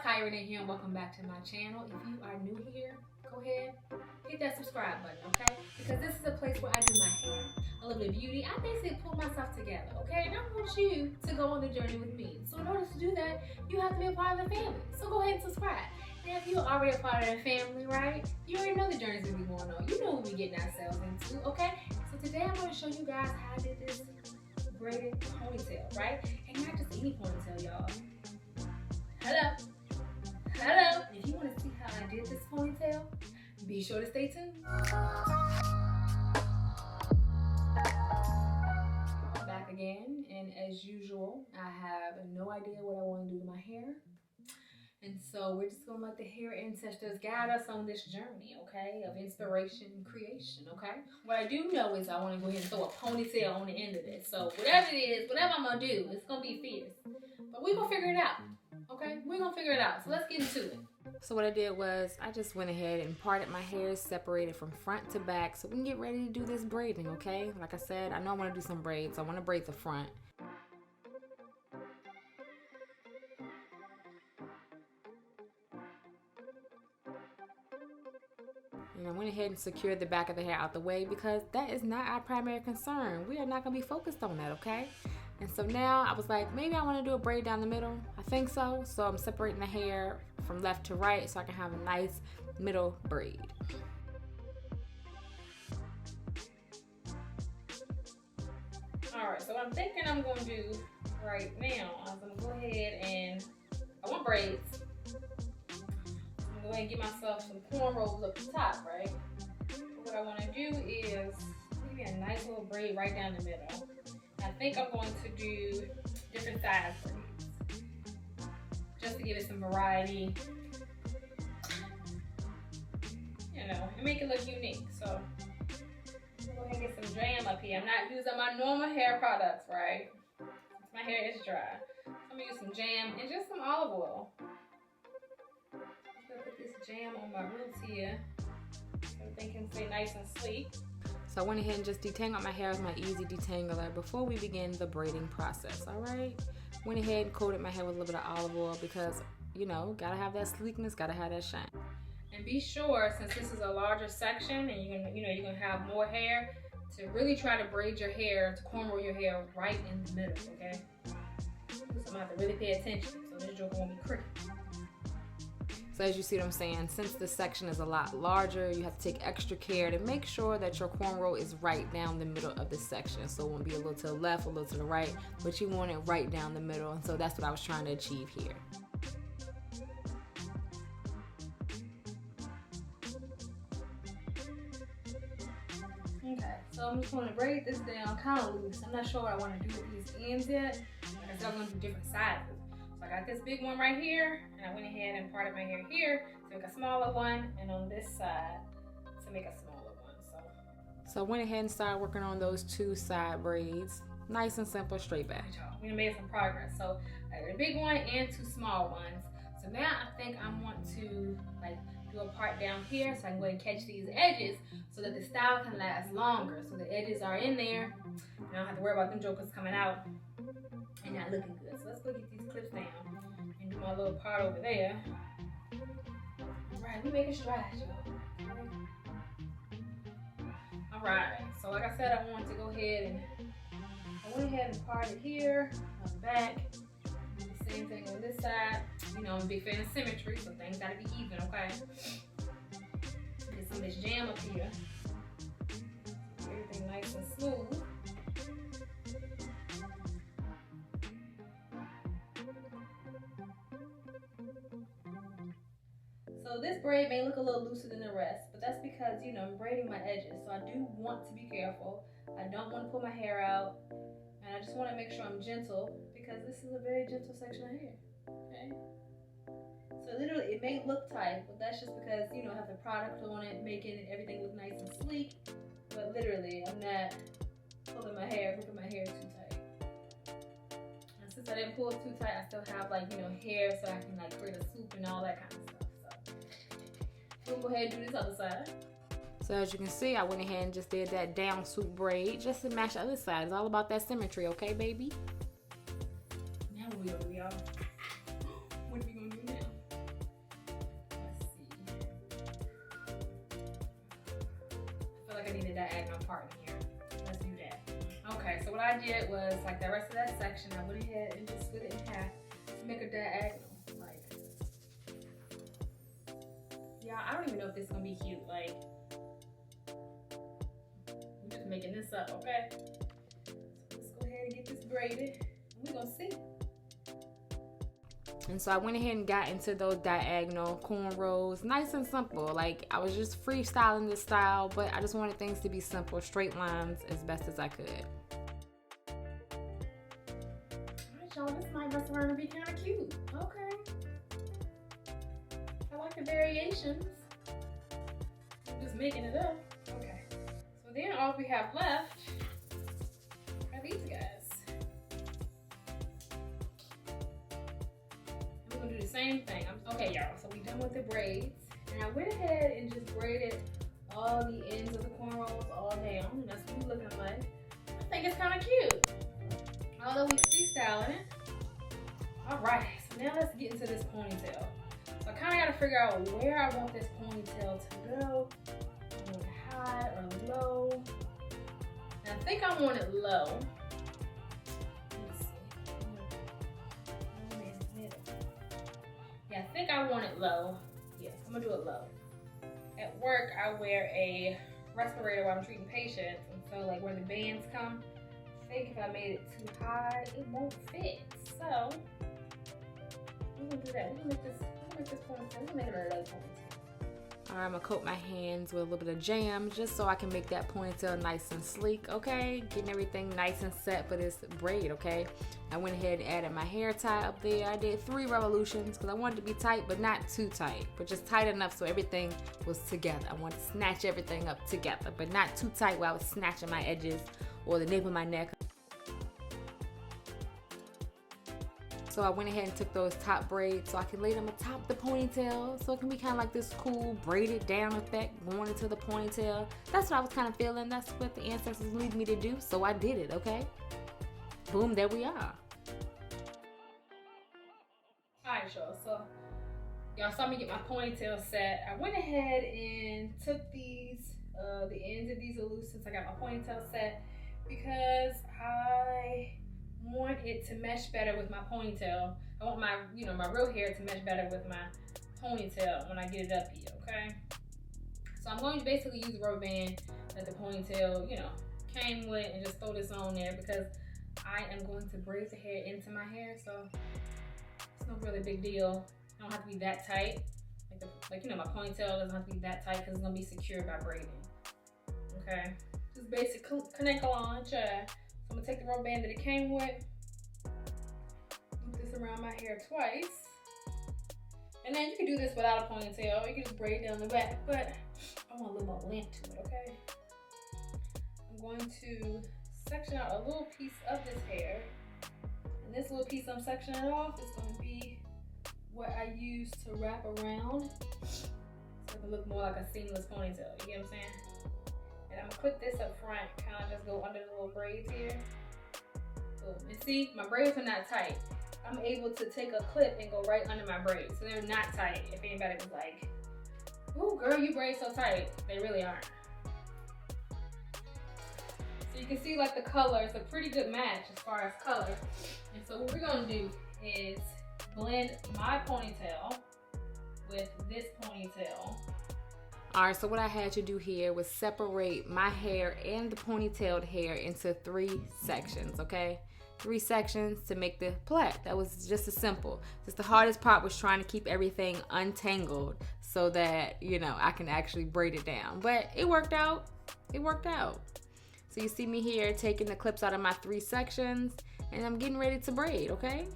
Rene here and welcome back to my channel. If you are new here, go ahead, hit that subscribe button, okay? Because this is a place where I do my hair, a little bit of beauty. I basically pull myself together, okay? And I want you to go on the journey with me. So in order to do that, you have to be a part of the family. So go ahead and subscribe. And if you're already a part of the family, right, you already know the journey's gonna be going on. You know what we're getting ourselves into, okay? So today I'm gonna show you guys how I did this braided ponytail, right? And not just any ponytail, y'all. Hello. If you want to see how I did this ponytail, be sure to stay tuned. Back again, and as usual, I have no idea what I want to do to my hair. And so we're just gonna let the hair ancestors guide us on this journey, okay, of inspiration and creation, okay? What I do know is I want to go ahead and throw a ponytail on the end of this. So whatever it is, whatever I'm gonna do, it's gonna be fierce. But we're gonna figure it out, okay? We're gonna figure it out. So let's get into it. So what I did was I just went ahead and parted my hair, separated from front to back, so we can get ready to do this braiding, okay? Like I said, I know I want to do some braids. I want to braid the front. And I went ahead and secured the back of the hair out the way because that is not our primary concern. We are not going to be focused on that, okay? And so now I was like, maybe I want to do a braid down the middle. I think so. So I'm separating the hair from left to right so I can have a nice middle braid. Alright, so what I'm thinking I'm going to do right now is I'm going to go ahead and, I want braids. Go ahead and get myself some cornrows up the top, right? What I want to do is give me a nice little braid right down the middle. I think I'm going to do different size braids just to give it some variety, you know, and make it look unique. So go ahead and get some jam up here. I'm not using my normal hair products, right? My hair is dry. I'm gonna use some jam and just some olive oil. Put this jam on my roots here so everything can stay nice and sleek. So I went ahead and just detangled my hair with my easy detangler before we begin the braiding process, all right? Went ahead and coated my hair with a little bit of olive oil because, you know, gotta have that sleekness, gotta have that shine. And be sure, since this is a larger section and you're gonna have more hair, to really try to braid your hair, to cornrow your hair right in the middle, okay? So I'm gonna have to really pay attention so this joker won't be crooked. So as you see what I'm saying, since this section is a lot larger, you have to take extra care to make sure that your cornrow is right down the middle of this section. So it won't be a little to the left, a little to the right, but you want it right down the middle. And so that's what I was trying to achieve here. Okay, so I'm just going to braid this down kind of loose. I'm not sure what I want to do with these ends yet. Like I said, I'm going to do different sizes. I got this big one right here, and I went ahead and parted my hair here to make a smaller one, and on this side to make a smaller one. So I went ahead and started working on those two side braids. Nice and simple, straight back. We made some progress. So I got a big one and two small ones. So now I think I want to like do a part down here so I can go ahead and catch these edges so that the style can last longer. So the edges are in there, and I don't have to worry about them jokers coming out and not looking good. So let's go get these clips down and do my little part over there. Alright, we making strides, y'all. Alright, so like I said, I wanted to go ahead and part it here, on the back. Do the same thing on this side. You know, I'm a big fan of symmetry, so things gotta be even, okay? Get some of this jam up here. Everything nice and smooth. So this braid may look a little looser than the rest, but that's because, you know, I'm braiding my edges. So I do want to be careful. I don't want to pull my hair out. And I just want to make sure I'm gentle because this is a very gentle section of hair, okay? So literally, it may look tight, but that's just because, you know, I have the product on it, making everything look nice and sleek. But literally, I'm not pulling my hair, too tight. And since I didn't pull it too tight, I still have, like, you know, hair so I can, like, create a swoop and all that kind of stuff. We'll go ahead and do this other side. So as you can see, I went ahead and just did that down swoop braid just to match the other side. It's all about that symmetry, okay, baby? Now what are we, y'all? What are we gonna do now? part in here. Let's do that. Okay, so what I did was, like the rest of that section, I went ahead and just split it in half to make a diagonal. Like, yeah, I don't even know if this is gonna be cute. Like, I'm just making this up, okay? So let's go ahead and get this braided. We're gonna see. And so I went ahead and got into those diagonal cornrows, nice and simple. Like, I was just freestyling this style, but I just wanted things to be simple, straight lines as best as I could. Alright, y'all, this might mess around and be kind of cute. Okay. I like the variations. I'm just making it up. Okay. So then all we have left are these guys. Do the same thing. Okay, y'all, so we done with the braids, and I went ahead and just braided all the ends of the cornrows all down, and that's what we're looking like. I think it's kind of cute, although we freestyling it. All right, so now let's get into this ponytail. So I kind of got to figure out where I want this ponytail to go. I want it high or low, and I think I want it low. I think I want it low. Yes, I'm gonna do it low. At work, I wear a respirator while I'm treating patients, and so like where the bands come, I think if I made it too high, it won't fit. So we're gonna do that. We're gonna make this ponytail. We're gonna make it a low ponytail. All right, I'm gonna coat my hands with a little bit of jam just so I can make that ponytail nice and sleek, okay? Getting everything nice and set for this braid, okay? I went ahead and added my hair tie up there. I did 3 revolutions because I wanted to be tight, but not too tight, but just tight enough so everything was together. I wanted to snatch everything up together, but not too tight where I was snatching my edges or the nape of my neck. So I went ahead and took those top braids so I can lay them atop the ponytail so it can be kind of like this cool braided down effect going into the ponytail. That's what I was kind of feeling. That's what the ancestors needed me to do, so I did it, okay? Boom, there we are. Alright, y'all, so y'all saw me get my ponytail set. I went ahead and took these, the ends of these are loose since I got my ponytail set because I want it to mesh better with my ponytail. I want my, my real hair to mesh better with my ponytail when I get it up here, okay? So I'm going to basically use the rubber band that the ponytail, came with and just throw this on there because I am going to braid the hair into my hair, so it's no really big deal. It don't have to be that tight. My ponytail doesn't have to be that tight because it's gonna be secured by braiding. Okay, just basic kanekalon, child. So I'm gonna take the rubber band that it came with, loop this around my hair twice, and then you can do this without a ponytail. You can just braid down the back, but I want a little more length to it. Okay, I'm going to section out a little piece of this hair, and this little piece I'm sectioning off is going to be what I use to wrap around so it can look more like a seamless ponytail. You get what I'm saying? And I'm gonna put this up front, kind of just go under the little braids here. Boom. And see, my braids are not tight. I'm able to take a clip and go right under my braids, so they're not tight. If anybody was like, "Ooh, girl, you braid so tight," they really aren't. So you can see like the color, it's a pretty good match as far as color. And so what we're gonna do is blend my ponytail with this ponytail. All right, so what I had to do here was separate my hair and the ponytailed hair into 3 sections, okay? 3 sections to make the plait. That was just as simple. Just the hardest part was trying to keep everything untangled so that, I can actually braid it down. But it worked out. It worked out. So you see me here taking the clips out of my 3 sections, and I'm getting ready to braid, okay?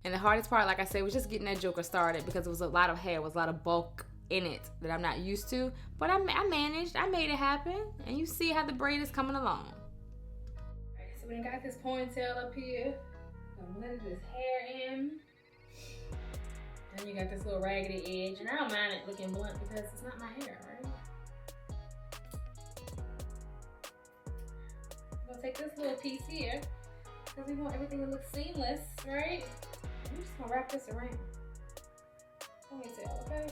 And the hardest part, like I said, was just getting that joker started because it was a lot of hair, was a lot of bulk in it that I'm not used to. But I managed, I made it happen, and you see how the braid is coming along. All right, so we got this ponytail up here. I'm gonna blend this hair in. Then you got this little raggedy edge, and I don't mind it looking blunt because it's not my hair, right? I'm gonna take this little piece here because we want everything to look seamless, right? I'm just gonna wrap this around ponytail, okay?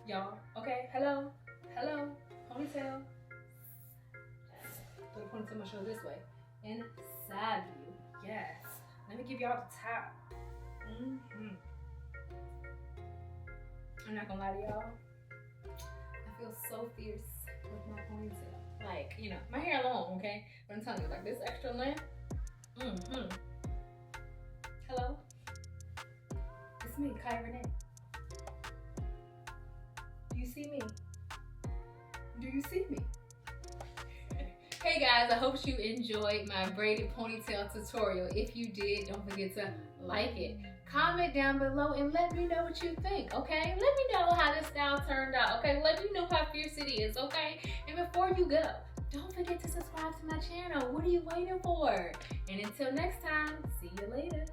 y'all. Okay, hello, hello, ponytail. Put the ponytail my shoulder this way. Inside you, yes. Let me give y'all the top. I'm not gonna lie to y'all. I feel so fierce with my ponytail. Like, you know, my hair long, okay? But I'm telling you, like this extra length. Hello? It's me, Rene. Do you see me? Do you see me? Hey guys, I hope you enjoyed my braided ponytail tutorial. If you did, don't forget to like it. Comment down below and let me know what you think, okay? Let me know how this style turned out, okay? Let me know how fierce it is, okay? And before you go, don't forget to subscribe to my channel. What are you waiting for? And until next time, see you later.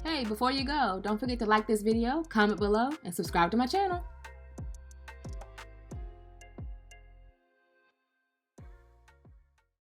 Hey, before you go, don't forget to like this video, comment below, and subscribe to my channel.